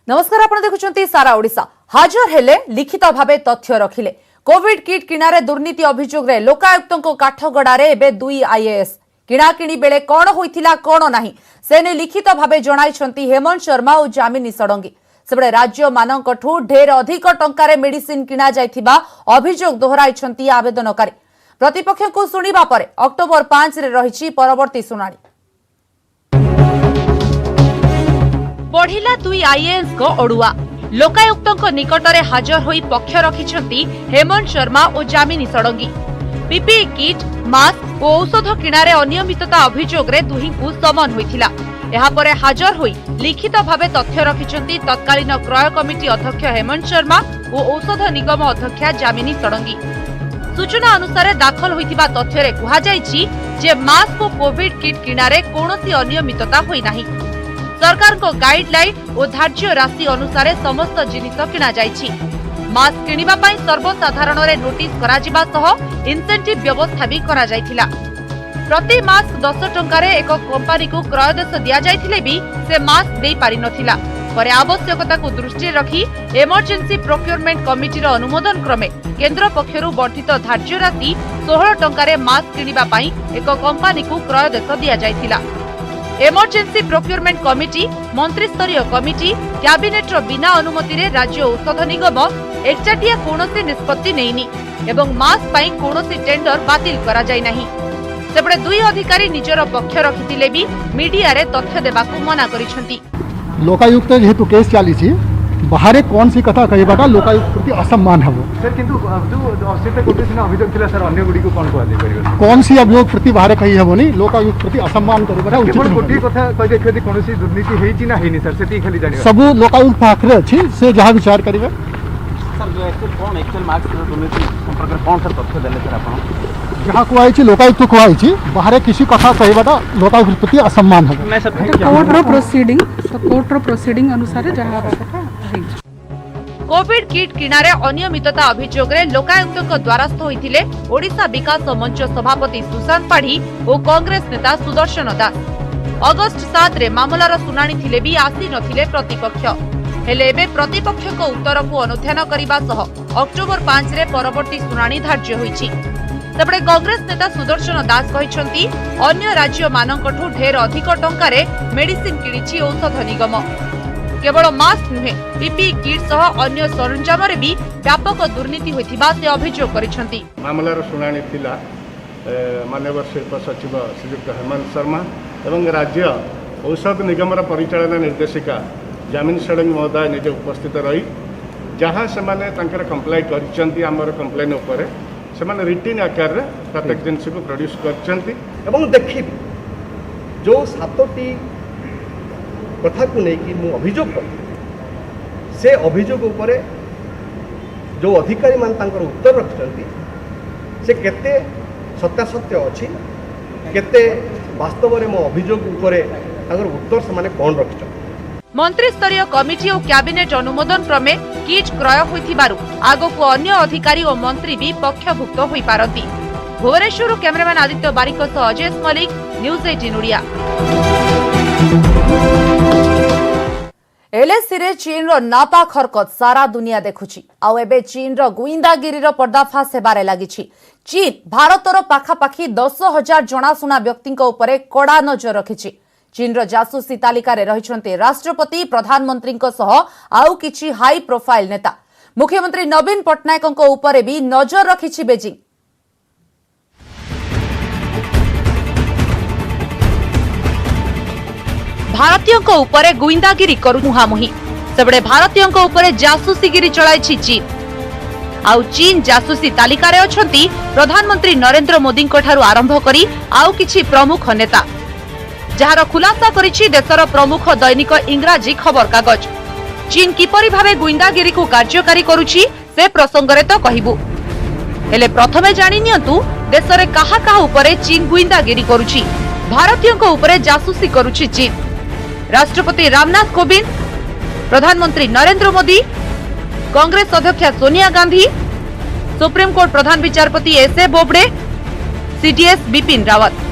नमस्कार आपण देखुचंती सारा ओडिशा हाजर हेले लिखित भावे तथ्य रखिले कोविड किट किणारे दुर्नीति अभियोग रे लोकायुक्तंको काठगड़ारे एबे दुई आईएएस किणाकिणी बेले कौन होइथिला कौन नाही सेने लिखित भावे जणाइछंती हेमंत शर्मा और जामिनी षडंगी सेबळे राज्य मानकठू ढेर अधिक टंकारे मेडिसिन किणा जाइथिबा अभियोग दोहराइछंती आवेदनकारी प्रतिपक्षको सुनिबा परे अक्टोबर 5 रे रहिछि परवर्ती सुनानी। बढ़िला दुई आईएएस को अड़ुआ लोकायुक्त निकटरे हाजर होई पक्ष रखिछंती हेमंत शर्मा और जामिनी षडंगी पीपीई किट मास्क और औषध किणारे अनियमितता अभियोग रे दुहींकु समन होइथिला। एहा परे हाजर होई लिखित भावे तथ्य रखिछंती तत्कालीन क्रय कमिटी अध्यक्ष हेमंत शर्मा और औषध निगम अध्यक्षा जामिनी षडंगी। सूचना अनुसार दाखल होइथिबा तथ्य रे कुहा जायछि जे मास्क और कोविड किट किणारे कोनोसी अनियमितता होई नाही। सरकार को गाइडलाइन और धार्य राशि अनुसार समस्त जिनिस किणा जाइछि। मास्क किनिबा पई सर्वसाधारण रे नोटिस करा जिबा सह इंसेंटिव व्यवस्था भी करा जाइथिला। प्रति मास्क 10 टंकारे एक कंपनी को क्रयदेश दिया जाइथिले भी से मास्क देई पारि नथिला। परे आवश्यकता को दृष्टि रखी इमरजेंसी प्रोक्योरमेंट कमिटी रो अनुमोदन क्रमे केंद्र पक्षरु वर्धित धार्य राशि 16 टंकारे मास्क किनिबा पई एक कंपनी को क्रयदेश दिया जाइथिला। इमरजेंसी प्रोक्योरमेंट कमिटी मंत्री स्तरीय कमिटी कैबिनेट रो बिना अनुमति रे राज्य औषध निगम एकचाटिया कोनोसी निष्पत्ति नेइनी एवं मास्क पई कोनोसी टेंडर बातिल करा जाय नाही। सेबडे दुई अधिकारी निजर पक्ष रखिथिले भी मीडिया रे तथ्य देबाकू मना करिसंती। लोकायुक्त जेहेतु केस चली बाहर कौन सी कथा कहबाटा लोकायुक्त प्रति असम्मान हम सर किंतु जो असित कोटी सिना अभियोग थिला सर अन्य गुडी को कोन को आदि करियो कौन सी अभियोग प्रति बाहर कही हेबोनी लोकायुक्त प्रति असम्मान करबाटा उचित केवल कोटी कथा कहि देखि कोनोसी दुर्नीति हेछि ना हेनि सर सेति खाली जानि सब लोकायुक्त पाखरे अछि से जहां विचार करिवे सर जो एक्चुअल मार्क्स दुर्नीति संपर्क कोन सर तथ्य देले सर आपण जहां को आइछि लोकायुक्त को आइछि बाहर किसी कथा कहबाटा लोकायुक्त प्रति असम्मान हम मैं सर कोर्ट रो प्रोसीडिंग अनुसार जहां कोविड किट किणारे अनियमितता अभियोग रे लोकायुक्त द्वारस्थ होइथिले ओडिशा विकास मंच सभापति सुशांत पाढ़ी और कांग्रेस नेता सुदर्शन दास। अगस्त 7 रे मामलार सुनानी थिले भी आसी नथिले प्रतिपक्ष हेले एबे प्रतिपक्ष को उत्तर को अनुध्यान करिबा सह अक्टोबर 5 रे परवर्ती सुनानी धार्य होइछि। तबडे कांग्रेस नेता सुदर्शन दास कहिसंती अन्य राज्य मानकठू ढेर अधिक टंकारे मेडिसिन किनिछि औषध निगम केवल मास्क नुहे पीपीई किट सह अन्य सरंजाम रे भी व्यापक दुर्नीति होइथिबा से अभियोग करिसंती। मामलार सुनानी थिला माननीय शिल्प सचिव श्रीयुक्त हेमंत शर्मा एवं राज्य औषध निगम परिचालना निर्देशिका जामिनी षडंगी महोदय निजे उपस्थित रही जहाँ से कंप्लाई करिसंती हमर कंप्लेन उपरे से रिटिन आकार रे प्रत्येक जिनस को प्रोड्यूस करछंती एवं देखि जो 7टी कथा को लेकिन मु अभियोग कर से अभियोग उपरे जो अधिकारी मान तांकर उत्तर रखछंती से केते सत्यासत्य अछि केते वास्तव रे मो अभियोग उपरे तांकर उत्तर से माने कोन रखछन। मंत्री स्तरीय कमिटी और कैबिनेट अनुमोदन क्रमे किट क्रय होइथिबारु आगो को अन्य अधिकारी और मंत्री भी पक्षभुक्त होई पारंती। भुवनेश्वर कैमरामैन आदित्य बारिक सह अजय मलिक न्यूज 18 ओडिया। एलएसी रे चीन रो नापाक हरकत सारा दुनिया देखुची आउ एबे चीन रो गुइंदागिरी रो पर्दाफाश हेबारे लागिछि। चीन भारतर पाखापाखी 10,000 जनाशुना व्यक्तिंक उपरे कड़ा नजर रखिछि। चीन रो जासूसी तालिका रे रहिछन्ते राष्ट्रपति प्रधानमंत्रींक सह आउ किछि हाई प्रोफाइल नेता। मुख्यमंत्री नवीन पटनायकंक उपरे भी नजर रखिछि बेजिंग। भारतीयों को उपरे गुइंदागिरी करू मुहामुही सेबडे भारतीयों को उपरे जासूसीगिरी चलाइछि चीन। आउ चीन जासूसी तालिका रे अछंती प्रधानमंत्री नरेंद्र मोदी ठारू आरंभ करी आउ किछि प्रमुख नेता जहार खुलासा करिछि देशर प्रमुख दैनिक इंग्राजी खबर कागज। चीन किपरि भावे गुइंदागिरी को कार्यकारी करूछि से प्रसंग रे तो कहिबु हेले प्रथमे जानि नियंतु देशरे काहा काहा उपरे चीन गुइंदागिरी करूछि। भारतीयों को उपरे जासूसी करूछि चीन। राष्ट्रपति रामनाथ कोविंद, प्रधानमंत्री नरेंद्र मोदी, कांग्रेस अध्यक्ष सोनिया गांधी, सुप्रीम कोर्ट प्रधान विचारपति एसए बोबडे, सीडीएस बिपिन रावत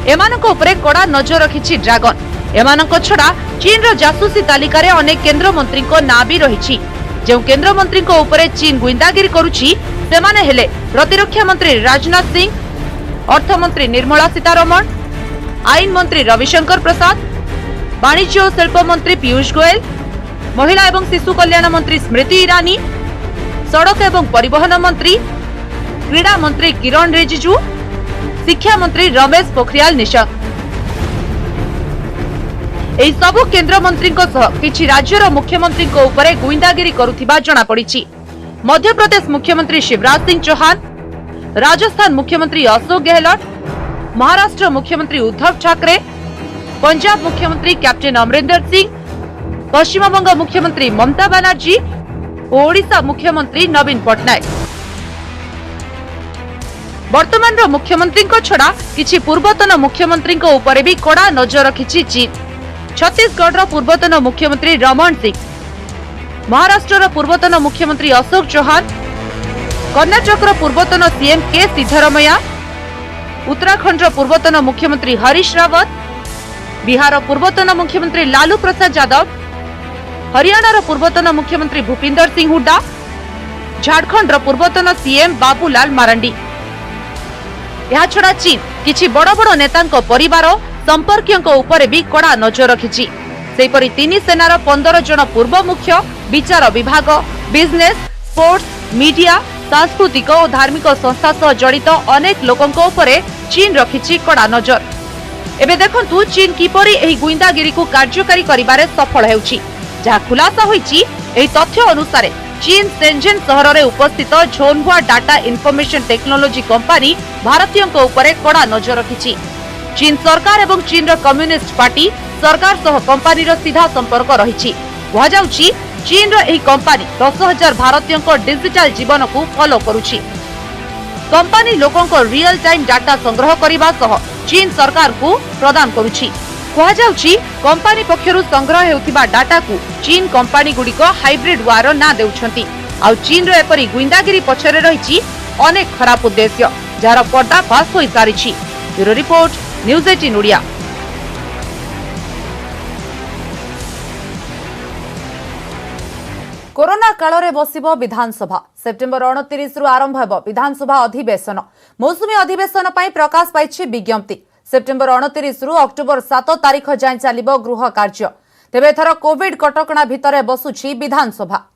एमानक उपरे कड़ा नजर रखिछि ड्रैगन। एमानक छड़ा चीन रो जासूसी तालिका रे अनेक केंद्र मंत्री को ना भी रही। जो केंद्र मंत्री को ऊपर चीन गुइंदागिरी करुछि सेमाने हेले प्रतिरक्षा मंत्री राजनाथ सिंह, अर्थमंत्री निर्मला सीतारमण, आईन मंत्री रविशंकर प्रसाद, वाणिज्य और शिल्प मंत्री पीयूष गोयल, महिला एवं शिशु कल्याण मंत्री स्मृति ईरानी, सड़क एवं परिवहन मंत्री, क्रीड़ा मंत्री किरण रिजिजू, शिक्षा मंत्री रमेश पोखरियाल निशंक। एही सबु केंद्र मंत्री किछि राज्यर मुख्यमंत्री ऊपर गुइंदागिरी करुथिबा जणा पड़िछि। मध्य प्रदेश मुख्यमंत्री शिवराज सिंह चौहान, राजस्थान मुख्यमंत्री अशोक गहलोत, महाराष्ट्र मुख्यमंत्री उद्धव ठाकरे, पंजाब मुख्यमंत्री कैप्टन अमरिंदर सिंह, पश्चिम बंग मुख्यमंत्री ममता बनर्जी और ओडिशा मुख्यमंत्री नवीन पटनायक। वर्तमान मुख्यमंत्री छड़ा किछि पूर्वतन मुख्यमंत्री ऊपर भी कड़ा नजर रखिछि चीन। छत्तीसगढ़ पूर्वतन मुख्यमंत्री रमन सिंह, महाराष्ट्र पूर्वतन मुख्यमंत्री अशोक चौहान, कर्नाटक पूर्वतन सीएम के सिद्धरमैया, उत्तराखंड पूर्वतन मुख्यमंत्री हरीश रावत, बिहार पूर्वतन मुख्यमंत्री लालू प्रसाद यादव, हरियाणा पूर्वतन मुख्यमंत्री भूपिंदर सिंह हुड्डा, झारखंड पूर्वतन सीएम बाबूलाल मारांडी। यह छड़ा चीन किछि बड़ बड़ नेतांको परिवार संपर्कियों ऊपर भी कड़ा नजर रखिछि। सेपरि तीन सेनार 15 जन पूर्व मुख्य, विचार विभाग, बिजनेस, स्पोर्ट्स, मीडिया, सांस्कृतिक और धार्मिक संस्था सह जड़ित अनेक लोकों ऊपर चीन रखिछि कड़ा नजर। एबे देखंतु चीन किपरि एही गुइंदागिरी को कार्यकारी करिबारे सफल हेउछि। जहा खुलासा होईछि एही तथ्य अनुसार चीन शेंझेन सहर में उपस्थित झोनहुआ डाटा इनफॉरमेशन टेक्नोलॉजी कंपनी भारतीयों ऊपर कड़ा नजर रखिछि। चीन सरकार एवं चीन कम्युनिस्ट पार्टी सरकार सह कंपनी सीधा संपर्क रही। कहुछि चीन एही कंपनी 10,000 भारतीयों डिजिटल जीवन को फॉलो करुछि। कंपनी लोकों को रियल टाइम डाटा संग्रह करने सह चीन सरकार को प्रदान करुछि। कहुछि कंपनी पक्षरु संग्रह हेउथिबा डाटा को चीन कंपनी गुड़िक हाइब्रिड वार ना देउछंती। आ चीन रो एपरी गुइंदागिरी पछरे रहिछि अनेक खराब उद्देश्य जार पर्दाफाश होई सारिछि। Bureau report, news 18 Odia. Corona काल रे बसिबो विधानसभा। सेप्टेम्बर 29 रु आरंभ हेबो विधानसभा अधिवेशन। मौसुमी अधिवेशन पई प्रकाश पाइछि विज्ञप्ति। सेप्टेम्बर 29 रु अक्टोबर 7 तारिख जाय चलिबो गृह कार्य। तेबे एथर कोविड कटकणा भितरे बसुछि विधानसभा।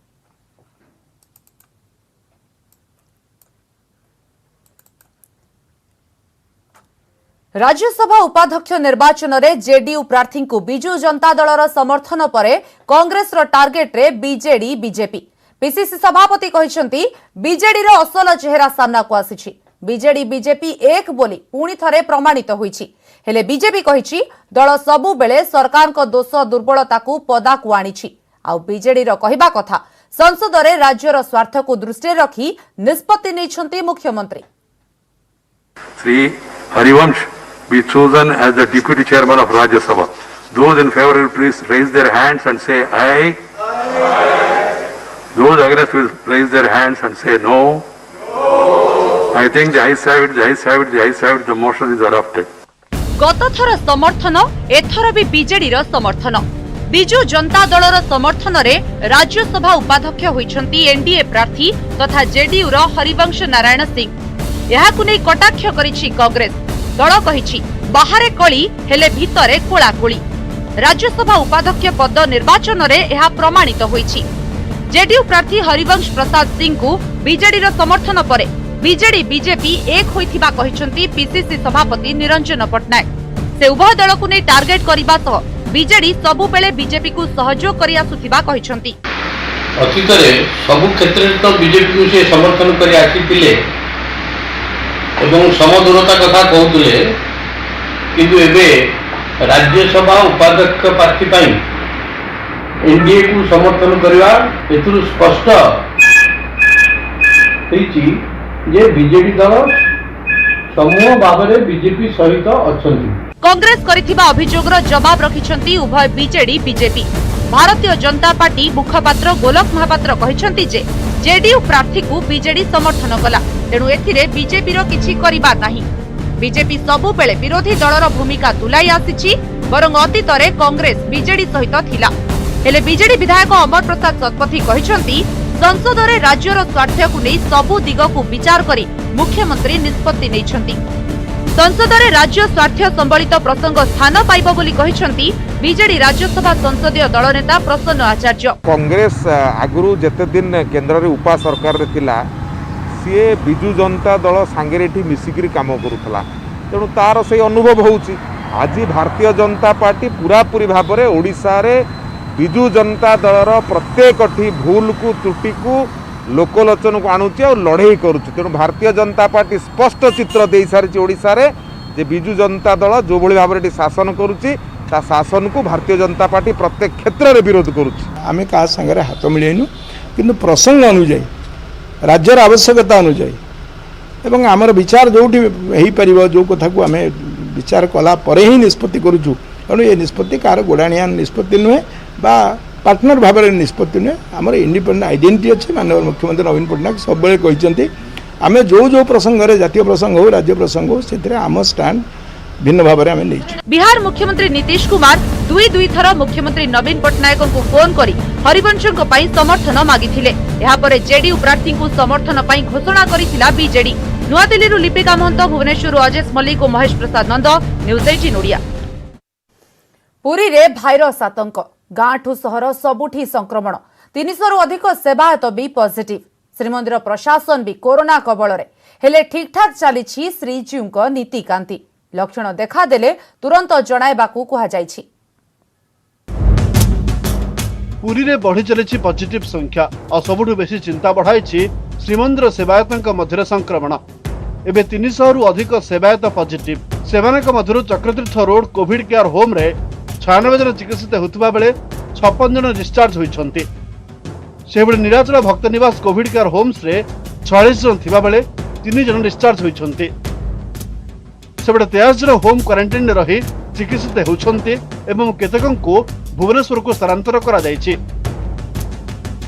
राज्यसभा उपाध्यक्ष निर्वाचन में जेडीयू प्रार्थी को बिजू जनता दलर समर्थन पर कांग्रेस टार्गेट रे बीजेडी बीजेपी। पीसीसी सभापति कहते बीजेडी रो असल चेहरा सामना को आसी। बीजेडी बीजेपी एक बोली पुणी थरे प्रमाणित होईछि। हेले बीजेपी कहिछि दल सबु बेले सरकार को दोष दुर्बलता को पदा को आनिछि। आ बीजेडी रो कहिबा कथा संसद रे राज्यर स्वार्थ को दृष्टि रखी निष्पत्ति नैछंती मुख्यमंत्री। Shri Harivansh be chosen as the deputy chairman of Rajya Sabha. Those in favor will please raise their hands and say aye. Aye. Those against will raise their hands and say no. No. I think the ayes have it, the ayes have it, the ayes have it. The motion is adopted. गत थर समर्थन एथर भी BJD रो समर्थन। बिजू जनता दलर समर्थन रे राज्यसभा उपाध्यक्ष होइछंती NDA प्रार्थी तथा जेडीयू रो हरिवंश नारायण सिंह। एहाकु नै कटाक्ष करिछि कांग्रेस। दल कहिछि बाहरे कली हेले भितरे कोलाकोली। राज्यसभा उपाध्यक्ष पद निर्वाचन रे एहा प्रमाणित होईछि। जेडीयू प्रार्थी हरिवंश प्रसाद सिंह को बीजेडी रो समर्थन परे बीजेडी बीजेपी एक होइथिबा कहिसंती पीसीसी सभापति निरंजन पटनायक। से उभय दल को नै टार्गेट करिबा सह बीजेडी सबु बेले बीजेपी को सहयोग करि आसुथिबा कहिसंती। अतीत रे सबु क्षेत्र रे तो बीजेपी को से समर्थन करि आसीतिले एवं समदूरता कथा कहते किंतु एबे राज्यसभा उपाध्यक्ष प्रार्थी पाई एनडीए को समर्थन करवा एतुरु स्पष्ट होईची जे बीजेपी दल समूह भाव में बीजेपी सहित अछंती। कांग्रेस करिथिबा अभियोगर जवाब रखिछंती उभय BJD BJP. Bharatiya Janata party मुखपात्र गोलक महापात्र कहिछंती जे जेडीयू प्रार्थी को बीजेडी समर्थन कला तेणु एथिरे बीजेपी रो किछि करिबा नाही। बीजेपी सबु बेले विरोधी दलर भूमिका तुलाई आसीछि बरं अतीतरे कांग्रेस बीजेडी सहित थिला। हेले बीजेडी विधायक अमर प्रसाद शतपथी कहिसंती संसद रे राज्यर स्वार्थ को नहीं सबु दिग को विचार करी मुख्यमंत्री निष्पत्ति नैछंती। संसद रे राज्य स्वार्थ संबलित प्रसंग स्थान पाइब बोली कहिसंती बीजेडी राज्यसभा संसदीय दल नेता प्रसन्न आचार्य। कांग्रेस आगुरु जेते दिन केंद्र रे उपा सरकार रे थिला सी बिजु जनता दल सांगे मिसिकी काम करूला तेणु तार से अनुभव होउची। आज भारतीय जनता पार्टी पूरा पूरी भाव में ओडिशा रे बिजु जनता दलर प्रत्येक भूल को त्रुटि को लोकलोचन को आणुची और लड़ाई करुची। तेणु भारतीय जनता पार्टी स्पष्ट चित्र दे सारी ओडिशा रे जे बिजु जनता दल जो भली भाव में शासन करुची ता शासन को भारतीय जनता पार्टी प्रत्येक क्षेत्र में विरोध करुची। आमे का संगे हाथ मिलेनु किंतु प्रसंग अनुଯାयी राज्यर आवश्यकता अनुଯାयी एवं आमर विचार जोटी हो पार जो कथा को आम विचार कला परे ही निष्पत्ति करुचु। तेणु ये निष्पत्ति कार गोड़ाणिया निष्पत्ति नुहे बा पार्टनर भाव में निष्पत्ति नुहे आमर इंडिपेंडेंट आइडेंटिटी अच्छे। माननीय मुख्यमंत्री नवीन पट्टनायक सब कहते आम जो प्रसंग जातीय प्रसंग हो राज्य प्रसंग हो से आम स्टैंड भिन्न भाव में आम नहीं। बिहार मुख्यमंत्री नीतीश कुमार दुई थर मुख्यमंत्री नवीन पट्टनायक को फोन करी हरिवंश समर्थन मागिथिले। एहा परे जेडीयू प्रार्थी को समर्थन पई घोषणा करिथिला बीजेडी। नुआदिल्ली लिपिका महंत, भुवनेश्वर अजेश मल्लिक और महेश प्रसाद नंद, न्यूज 18 ओडिया। पुरी रे भाइरस आतंक, गाँ ठू सहर सबुठी संक्रमण, 300 रु अधिक सेवायत भी पॉजिटिव। श्रीमंदिर प्रशासन भी कोरोना कबल हेले ठीक ठाक चली श्रीजीऊ नीतिकांति। लक्षण देखादेले तुरंत जणाइबाकू कहा जायछि। पुरी रे बढ़ी चली पॉजिटिव संख्या और सबुठु बेसी चिंता बढ़ाई श्रीमंदिर सेवायतों मध्य संक्रमण। एबे 300 रु अधिक सेवायत पॉजिटिव। सेमानक मध्यरु Chakratirtha road covid care home रे 96 जन चिकित्सित होतबा बेले 56 जन डिस्चार्ज होइछन्ति। सेबडे नीलाचल भक्त निवास कोविड केयर होम्स रे 46 जन थिबा बेले 3 जन डिस्चार्ज होइछन्ति। सेबडे 23 जन होम क्वारंटाइन रही चिकित्सित होउछन्ति एवं केतकंको भुवनेश्वर को स्थानांतर करा जायछि।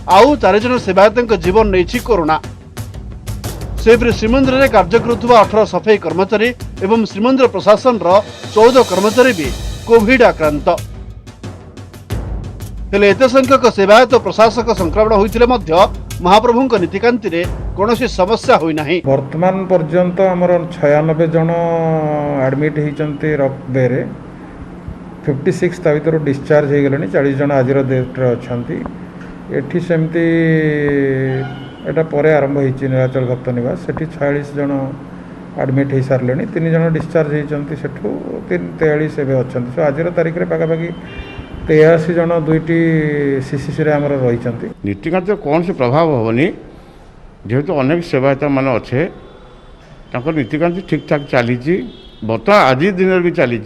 आउ 4 जन सेवायतक जीवन नैछि कोरोना। सेबरे श्रीमंदिर रे कार्य करुवा 18 सफाई कर्मचारी एवं श्रीमंदिर प्रशासन 14 कर्मचारी भी कोविड आक्रांत। हेले एते संख्यक सेवायत प्रशासक संक्रमण होइतिले मध्य महाप्रभुक नीतिकांति रे कोनोसी समस्या होई नाही। वर्तमान पर्यंत हमर 96 जन एडमिट होइचंती रक्तबे रे 56 ता भीतर डिस्चार्ज हो गलेनी। 40 जन आज डेट रे अछंती। एठी सेमती एटा परे आरंभ होइछि नीलाचल भक्त निवास सेठी 46 जन एडमिट हो सारे 3 जन डिस्चार्ज होइचंती सेठू 43 एबे अछंती। सो आज तारीख रे पाखापाखि 83 जन 2टी सीसीसी रे हमर रहिचंती। नीतिकांति कौन से प्रभाव होनी जेहेतु अनेक सेवायत मान अच्छे तांकर नीतिकांति ठीक ठाक चली बर्तमान आज दिन भी चली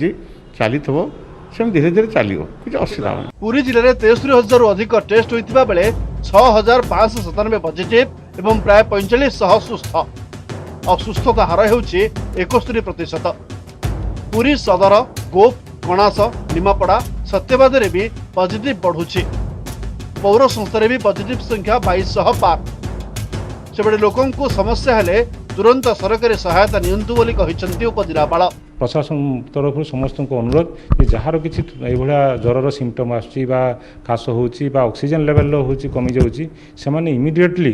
से धीरे धीरे चलो किसी असुविधा। पुरी जिले में 63,000 रु अधिक टेस्ट होता बेले 6,597 पॉजिटिव एवं प्राय 4500 सुस्थ। असुस्थता हार हो 71%। पुरी सदर, गोप, कणास, निमापड़ा, सत्यवाद रे भी पॉजिटिव बढ़ुछि। पौर संस्था भी पॉजिटिव संख्या 2200 पार। सेबडे लोकों को समस्या हेले तुरंत सरकारी सहायता नियंतु बोली कहिसंती उपजिलापाल। प्रशासन तरफ समस्त को अनुरोध कि जार किसी ज्वर सिम्पटम आसुची बा काश होची बा ऑक्सीजन लेवल होची कमी जाउची से माने इमिडिएटली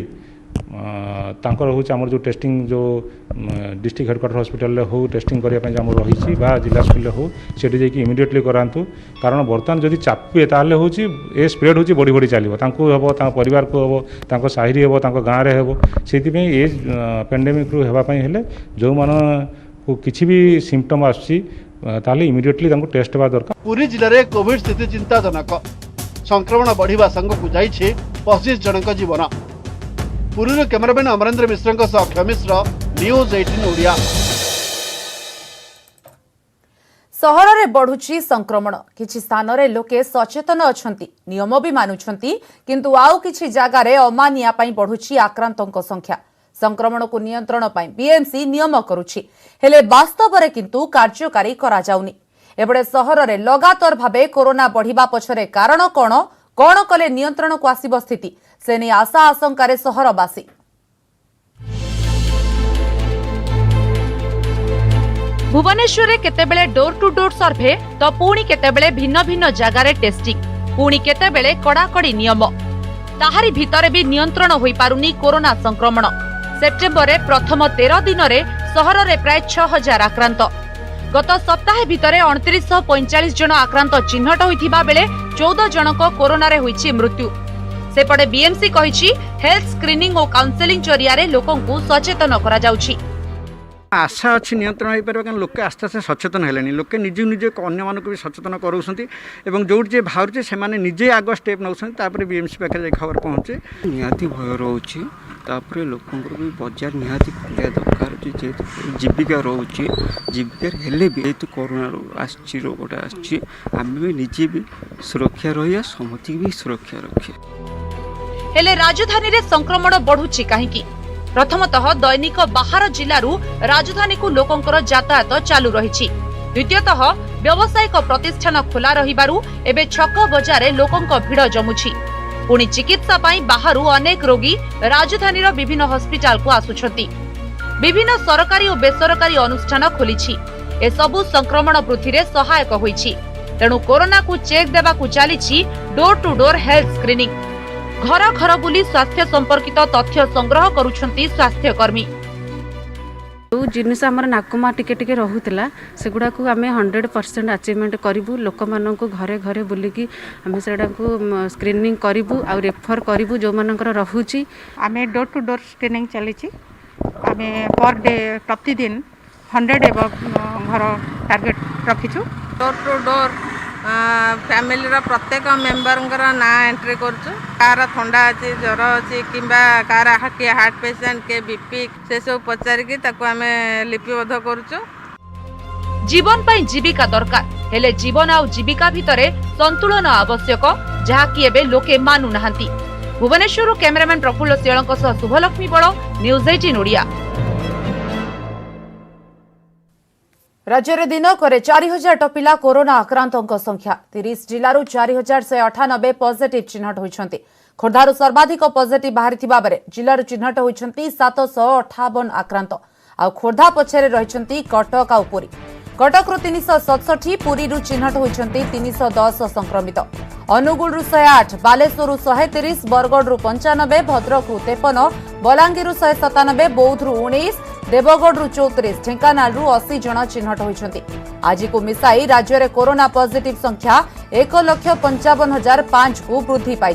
तांकर होची हमर जो टेस्टिंग जो डिस्ट्रिक्ट हेडक्वार्टर हॉस्पिटल हो टेस्टिंग करिया पय हमर रहिची बा जिला स्कूल हो सेठी जे कि इमिडिएटली करांतु। कारण वर्तमान जदि चापिए ताले होची ए स्प्रेड होची बड़ी बड़ी चलिबो तांको हेबो तांको परिवार को हेबो तांको साहिरी हेबो तांको गां रे हेबो। सेति पय ए पेंडेमिक रु हेबा पय हेले जो मान को किसी भी सिम्पटम आसुची ताले इमिडिएटली तांको टेस्ट बा दरकार। पुरी जिले में कोविड स्थिति चिंताजनक। संक्रमण बढ़िबा संग को जाइछे 25 जनक जीवन। पुरी कैमरामैन अमरेंद्र मिश्र अक्षय मिश्र, न्यूज 18 ओडिया। सहर रे बढ़ुची संक्रमण, किछि स्थान रे लोके सचेतन अछंती, नियम भी मानुछंती, किंतु आउ किछि जागा रे अमानिया पई बढ़ुची आक्रांतक संख्या। संक्रमण को नियंत्रण पई बीएमसी नियम करुछि हेले वास्तव रे किंतु कार्यकारी करा जाउनी। एबडे सहर रे लगातार भाबे कोरोना बढ़िबा पछरे कारण कोन कले नियंत्रण को आसीबो स्थिति से नै आशा आशंका रे सहरवासी। भुवनेश्वर केतेबेले डोर टू डोर सर्वे तो पुणी केतेबेले भिन्न भिन्न जगार टेस्टिंग पुणी केतेबेले कड़ाकड़ी नियम ताहारी भितरे भी नियंत्रण होई पारुनी कोरोना संक्रमण। सेप्टेम्बर प्रथम 13 दिन में सहर में प्राय 6000 आक्रांत गत सप्ताह भितर 2945 जन आक्रांत चिन्हट होइथिबा बेले 14 जनक कोरोना रे होइछि मृत्यु। सेपटे बीएमसी कहिछि हेल्थ स्क्रीनिंग और काउंसेलिंग जरिया लोकंकु सचेतन करा जाउछि। आशा अच्छी नियंत्रण हो पार कारण लोके आस्ते आस्ते सचेतन है लोके निजे निजे अन्य मानक भी सचेतन कराउछंती एवं जोट जे बाहर से माने निजे आग स्टेप नौछंती बीएमसी पाखे जाई खबर पहुँचे निहाती भय रोचे तापर लोकंर भी बाजार निहाती खुलिया दरकार जे जीविका रोचे जीविका हेले भी जेहेतु कोरोना आछि रोगटा आछि आमे भी निजे भी सुरक्षा रहिया समति भी सुरक्षा रखे। हेले राजधानी रे संक्रमण बढ़ुछि काहेकि प्रथमतः दैनिक बाहर जिल्लारू राजधानी को लोकंकर यातायात चालू रही। द्वितीयतः व्यावसायिक प्रतिष्ठान खोला रहिबारु एबे छक बजारे लोकंक भिड़ जमुछि। पुणी चिकित्सा पाई बाहरु अनेक रोगी राजधानी विभिन्न हॉस्पिटल को आसुछंती। विभिन्न सरकारी और बेसरकारी अनुष्ठान खोलिछि। ए सबु संक्रमण वृद्धि रे सहायक होइछि। तेणु कोरोना को चेक देबाकू चलिछि door to door health screening. घर घर बुली स्वास्थ्य संपर्कित तथ्य संग्रह करुछंती स्वास्थ्य कर्मी। जो जिनस आम नाकमा टिके रोला से गुड़ा को आम 100% अचीवमेंट करूँ लोक मान घरे घरे बुलिकी आम से स्क्रीनिंग करूँ आ रेफर करूँ जो मान रोचे आम डोर टू डोर स्क्रीनिंग चली आम पर डे प्रतिदिन 100 एवं घर टार्गेट रखीचु। डोर टू डोर फैमिली प्रत्येक मेम्बर ना एंट्री कर थंडा अच्छी ज्वर अच्छी कि किए हार्ट पेशेंट के बीपी से सब पचारिकी आम लिपिबद्ध करुचु। जीवन पाई जीविका दरकार हेले जीवन आ जीविका भितरे संतुलन आवश्यक जहाँकि एबे लोके मानु नाहांती। भुवनेश्वर कैमरामैन प्रफुल्ल सियालंक सह शुभलक्ष्मी बड़ न्यूज 18 ओडिया। राज्य में दिनक 4000 टपिला कोरोना आक्रांतों संख्या 30 जिलूर 4198 पॉजिटिव चिन्हट होती। खोर्धार सर्वाधिक पॉजिटिव बाहरी बेले जिलूर चिन्हट होती 758 आक्रांत आ खोर्धा पछरे रही कटक आ पुरी। कटक 367 पुरी चिन्हट होती 310 संक्रमित। अनुगुल 108 बालेश्वर 130 बरगढ़ 95 भद्रक 53 बलांगीर 197 बौद्ध 19 देवगढ़ 34 ढेंकानाल 80 जन चिन्हट होती। आज को मिसाई राज्य में कोरोना पॉजिटिव संख्या 1,55,005 को वृद्धि पाई।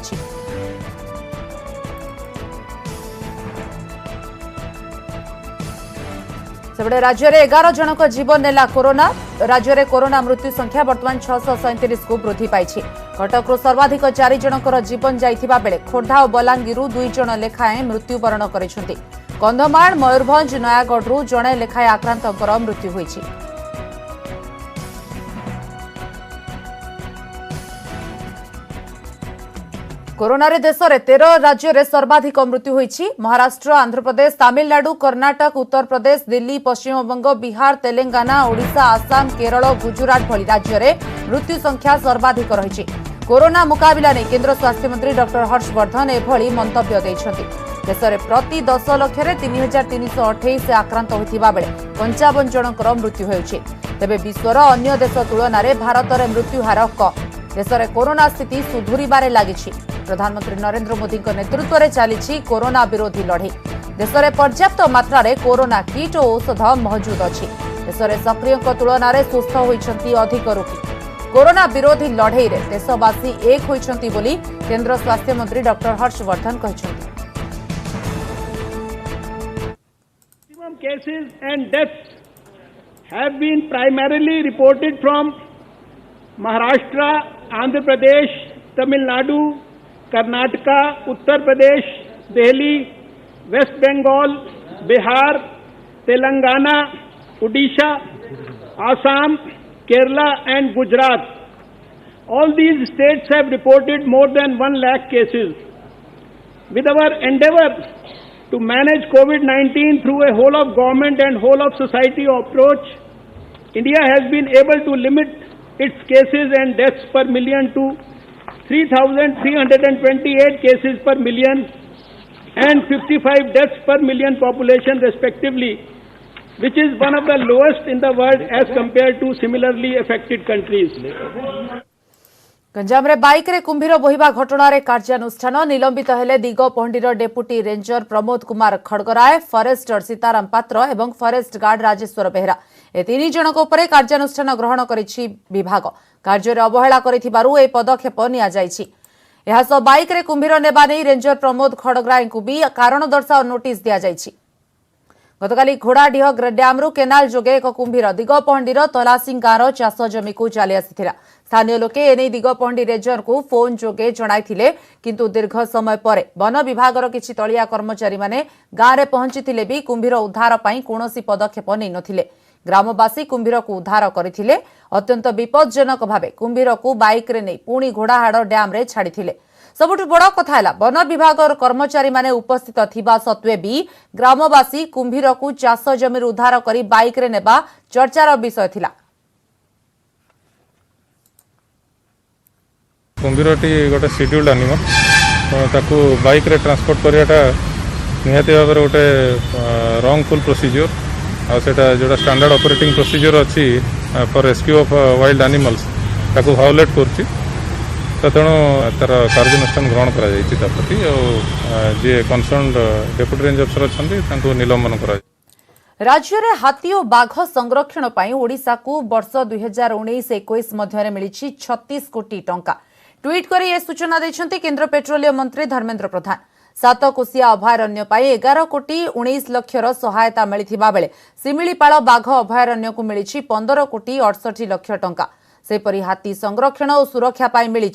सेबड़े राज्य में 11 जनक जीवन नेला कोरोना। राज्य में कोरोना मृत्यु संख्या वर्तमान 637 को वृद्धि पाई। कटक सर्वाधिक 4 जनकर जीवन जाइथिबा बेले खोर्धा और बलांगीर 2 जन लेखाएं मृत्युवरण करिसेंति। कंधमाल मयूरभंज नयागढ़ जड़े लेखाएं आक्रांतर मृत्यु होइछि। कोरोना रे देश में 13 राज्य में सर्वाधिक मृत्यु होइछि। महाराष्ट्र, आंध्र प्रदेश, तमिलनाडु, कर्नाटक, उत्तर प्रदेश, दिल्ली, पश्चिमबंग, बिहार, तेलंगाना, ओडिशा, आसाम, केरल, गुजरात भली राज्य में मृत्यु संख्या सर्वाधिक रही। कोरोना मुकाबला नहीं केंद्र स्वास्थ्य मंत्री डॉक्टर हर्षवर्धन एभली मंतव्य देइछन्ति। देश में प्रति 10 लाख 3328 आक्रांत होइथिबा बेले 55 जनकर मृत्यु होइछि। तेबे विश्वर अन्य देश तुलन में भारत में मृत्यु हार कम। देश में कोरोना स्थिति सुधुरिबारे लागिछि। प्रधानमंत्री नरेंद्र मोदी नेतृत्व में चली कोरोना विरोधी लड़े। देश में पर्याप्त मात्रा रे कोरोना किट और औषध मौजूद अच्छी। देश में सक्रिय तुलन में सुस्थ होइछन्ति अधिक रोगी। कोरोना विरोधी लड़े रे देशवासी एक होइछन्ति बोली केंद्र स्वास्थ्य मंत्री डॉक्टर हर्षवर्धन कहछन्ति। Cases and deaths have been primarily reported from Maharashtra, Andhra Pradesh, Tamil Nadu, Karnataka, Uttar Pradesh, Delhi, West Bengal, Bihar, Telangana, Odisha, Assam, Kerala and Gujarat. All these states have reported more than 1 lakh cases. With our endeavor to manage COVID-19 through a whole of government and whole of society approach, India has been able to limit its cases and deaths per million to 3,328 cases per million and 55 deaths per million population respectively which is one of the lowest in the world as compared to similarly affected countries. Ganjam रे bike रे कुंभीर बोहिबा घटना कार्यानुष्ठान निलंबित हेले दिगपहंडीर deputy ranger Pramod Kumar Khadgaray, forester Sitaram Patra एवं फॉरेस्ट गार्ड राजेश्वर बेहरा ए तीन जनक उपरे कार्यानुष्ठान ग्रहण करिछि विभाग। कार्य अवहेला करिथिबारु ए पदक्षेप निया जाइछि। एहासो बाइक रे कुंभीर नेबा नै रेंजर प्रमोद खड़गराय को भी कारण दर्शाओ नोटिस दिया जाइछि। गतकाली घोड़ाडीह डैम्रु केनाल जोगे एक कुंभीर दिगपहंडीर तलासिंग गाँव चाष जमी को चली आसी। स्थानीय लोके एने दिगपहंडी रेंजर को फोन जोगे जणाइथिले, किंतु दीर्घ समय परे वन विभागर किछि तलिया कर्मचारी माने गाँव में पहुंचीथिले भी कुंभीर उद्धार पई कोनोसी पदक्षेप नै नथिले। ग्रामवासी कुंभीर को उद्धार करथिले। अत्यंत विपज्जनक भावे कुंभीर को बाइक रे नै पुणी घोड़ाहाड़ डैम रे छाड़िथिले। सबुठु बड़ कथा है वन विभाग कर्मचारी माने उपस्थित थिबा सत्वे भी ग्रामवासी कुंभीर को चाष जमी उद्धार करी बाइक रे नेबा चर्चार विषय थिला। कुंभीरटी गोटे शेड्यूल्ड एनिमल ताकू बाइक रे ट्रांसपोर्ट करियाटा निहाती भाव गोटे रॉन्गफुल प्रोसीजर आ सेटा जोटा स्टैंडर्ड ऑपरेटिंग प्रोसीजर अच्छी for rescue of wild animals ताकू वायोलेट करछि। तो तेणु तार कार्यानुष्ठान ग्रहण कर प्रति जी कंसर्न्ड डेप्यूटी रेंज अफसर अच्छा निलंबन कर। राज्य में हाथी और बाघ संरक्षण पर ओडिशा को वर्ष 2019-21 मध्य मिली 36 कोटी टंका। ट्वीट कर यह सूचना देते केंद्र पेट्रोलियम मंत्री धर्मेंद्र प्रधान। 7 कोशिया अभयारण्य 11 कोटी 19 लक्षर सहायता मिलता बेले सिमिलीपाल बाघ अभयारण्य को मिली 15 कोटी 68 लक्ष टंका। सेपरी हाथी संरक्षण और सुरक्षा पाई मिली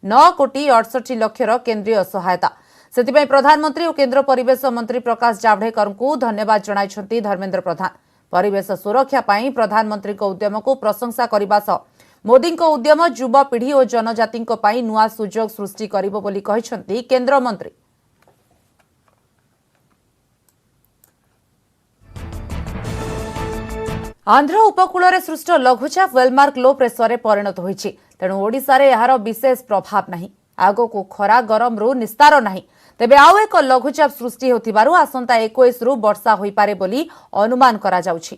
9 कोटी 68 लक्षर केंद्रीय सहायता। सेतिपई प्रधानमंत्री और केंद्र परिवेश मंत्री प्रकाश जावड़ेकर को धन्यवाद जणाइछंती धर्मेंद्र प्रधान। परिवेश सुरक्षा पाई प्रधानमंत्री को उद्यम को प्रशंसा करबा सह मोदी को उद्यम युवा पीढ़ी और जनजाति पाई नुआ सुजोग सृष्टि करिबो बोली कहिछंती केंद्र मंत्री। आंध्र उपकूल में सृष्ट लघुचाप वेलमार्क लो प्रेसर परिणत होइछि। तेणु ओडिशा रे यार विशेष प्रभाव नहीं। आगो को खरा गरम रु निस्तार नहीं। तेबे आउ एक लघुचाप सृष्टि होतिबारु आसंता 21 रु वर्षा होई पारे बोली अनुमान करा जाउछि।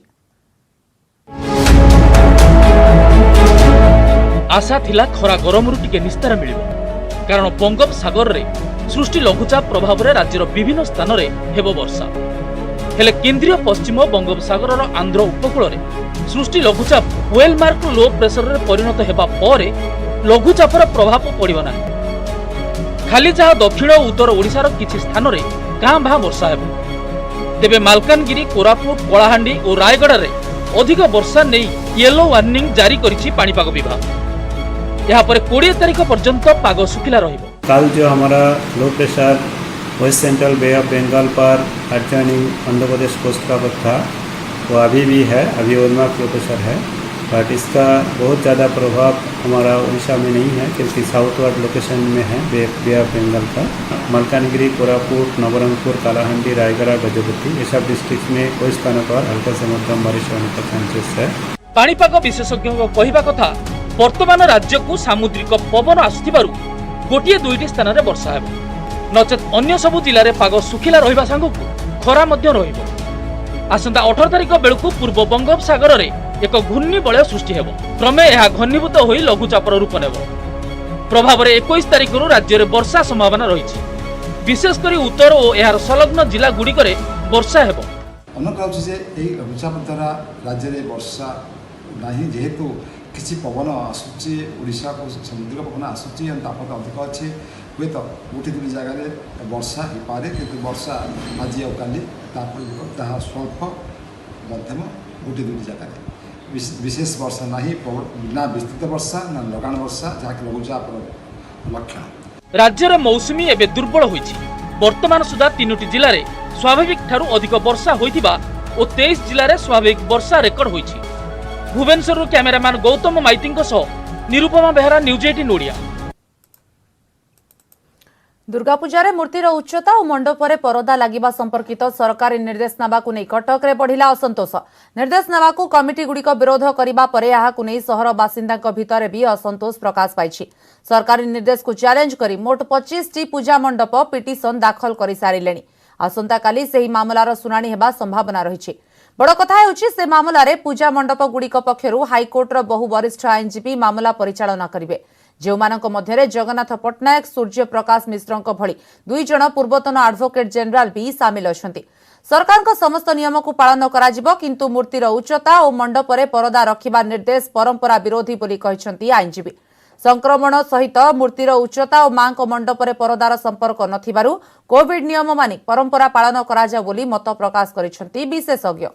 आशा थिला खरा गरम रु टिके निस्तार मिलिबो, कारण बंगोपसागर रे सृष्टि लघुचाप प्रभाव रे राज्यर विभिन्न स्थान रे हेबो वर्षा। हेले केंद्रीय पश्चिम बंगोपसागर आंध्र उपकूल में सृष्टि लघुचाप वेलमार्क लो प्रेसर रे परिणत हेबा परे लघुचापर प्रभाव पड़िबो नाही। खाली जहाँ दक्षिण और उत्तर ओडिशार किछि स्थान रे गाँ भा वर्षा हेबो। तेबे मालकानगिरी, कोरापुट, कलाहांडी और रायगड़ा रे अधिक वर्षा नहीं येलो वार्निंग जारी करिछि पाणीपाग विभाग। यहाँ पर 20 तारीख पर्यंत पाग सुखिला रहिबो। कल जो हमारा low pressure west central Bay of Bengal पर एडजॉइनिंग आंध्र प्रदेश कोस्ट का वक्त था, वो अभी भी है, अभी वेलमार्क लो प्रेशर है। बट इसका बहुत ज़्यादा प्रभाव हमारा उड़ीसा में नहीं है, क्योंकि साउथवर्ड लोकेशन में है बे ऑफ बंगाल का। मलकानगिरी, कोरापुट, नवरंगपुर, कालाहांडी, रायगड़ा, गजपति ये सब डिस्ट्रिक्ट में कोई स्थानों पर हल्का से मध्यम बारिश होने का चांसेस है। पाणीपाग विशेषज्ञों को कहवा कथा वर्तमान राज्य को सामुद्रिक पवन आसुथिबारु गोटिए दुईटी स्थान रे वर्षा हेबो, नचेत अन्य सबु जिले में पाग सुखिला रहिबा सांगकु खरा मध्य रहिबो। आसंता 18 तारीख बेलकु पूर्व बंगोपसागर रे एक घूर्णिबलय सृष्टि हेबो। क्रमे यह घनीभूत होई लघुचापर रूप नेबो। प्रभाव रे 21 तारीख रु राज्य रे वर्षा संभावना रहिछि। विशेषकर उत्तर और यार संलग्न जिला गुडी करे वर्षा हेबो। अनुकूल से यही लघुचाप द्वारा राज्य में वर्षा नहीं, जेहेतु किसी पवन आसूची ओडिशा को समुद्र पवन आसूची तापमात्रा अधिक अच्छे हुए तो गोटे दुई जगह वर्षा हो पारे, किंतु वर्षा आज और काली तापर स्वल्प मध्यम गोटे दुई जगह विशेष वर्षा नहीं, ना विस्तृत वर्षा ना लगान वर्षा जहाँकि लघुचाप लक्षण। राज्य रे मौसुमी एबे दुर्बल होइछि। वर्तमान सुधा 3टी जिले में स्वाभाविक ठारू अधिक वर्षा होइथिबा और 23 जिले में स्वाभाविक वर्षा रेकर्ड होइछि। भुवनेश्वर कैमेरामैन गौतम माइती निरुपमा बेहरा, न्यूज 18 ओडिया। दुर्गा पूजा मूर्तिर उच्चता और मंडपरे परदा लागिबा संपर्कित सरकारी निर्देश नाबाकु नै कटक रे बढ़िला असंतोष। निर्देश नाबाकु कमिटी गुड़िक विरोध करिबा परे याहाकु नै सहर बासिंदाक भितर भी असंतोष प्रकाश पाइछि। सरकारी निर्देश को चैलेंज करी मोट 25 टी पूजा मंडप पिटिशन दाखल करि सारिलेनी। आसंता काली सेही मामलार सुनानी हेबा संभावना रहिछि। बड़ कथा हेउछि से मामला रे पूजा मंडप गुड़िक पक्षरु हाईकोर्टर बहु वरिष्ठ आईनजीवी मामला परिचालना करिवे। जेउमानक मध्यरे जगन्नाथ पट्टनायक सूर्य प्रकाश मिश्रक भଳି 2 जण पूर्वतन एडवोकेट जनरल भी सामिल अछंती। सरकार का समस्त नियम को पालन कराजिबो किंतु मूर्तिर उच्चता और मंडपरे परदा रखिबा निर्देश परंपरा विरोधी बोली कहिसंती आईनजीवी। संक्रमण सहित मूर्तिर उच्चता और मां को मंडपरे परदार संपर्क नथिबारु कोविड नियम मानि परंपरा पालन कराजा बोली मत प्रकाश करिसंती विशेषज्ञ।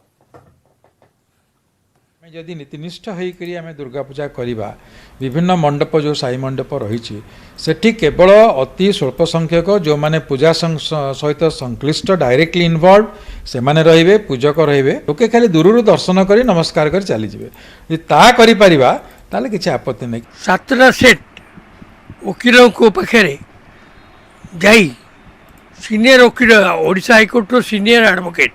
जदि नीतिनिष्ठ होकर आम दुर्गा पूजा करवा विभिन्न मंडप जो साई मंडप रही सेठी केवल अति स्वल्प संख्यक जो माने पूजा सहित संश्लिष्ट डायरेक्टली इनवॉल्व से माने रहिबे पूजक रहिबे लोके खाली दूर दर्शन कर नमस्कार कर चली जिवे ता करि परिबा ताले किछि आपत्ति नहीं। 7टा सेट वकीलों को पाखे जाई सीनियर वकील ओडिशा हाईकोर्ट रो सीनियर एडवोकेट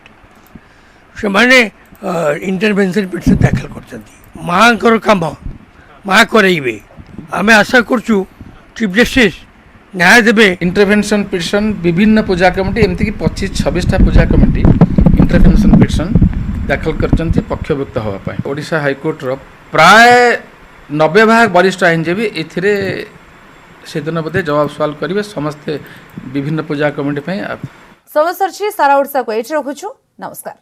से माने इंटरवेंशन पिटिशन दाखल करछंती मांकर काम मां करइबे। आमे आशा करछु चीफ जस्टिस न्याय देबे। इंटरवेंशन पिटिशन विभिन्न पूजा कमिटी एमती कि 25-26टा पूजा कमिटी इंटरवेंशन पिटिशन दाखल करछंती पक्षभुक्त होवा पाए। ओडिशा हाईकोर्ट रो प्राय 90% वरिष्ठ आईनजीवी एथिरे सेदिन बोधे जवाब सवाल करिवे समस्त विभिन्न पूजा कमिटी पे। समस्या सारा ओडिशा को एठी रखुछु। नमस्कार।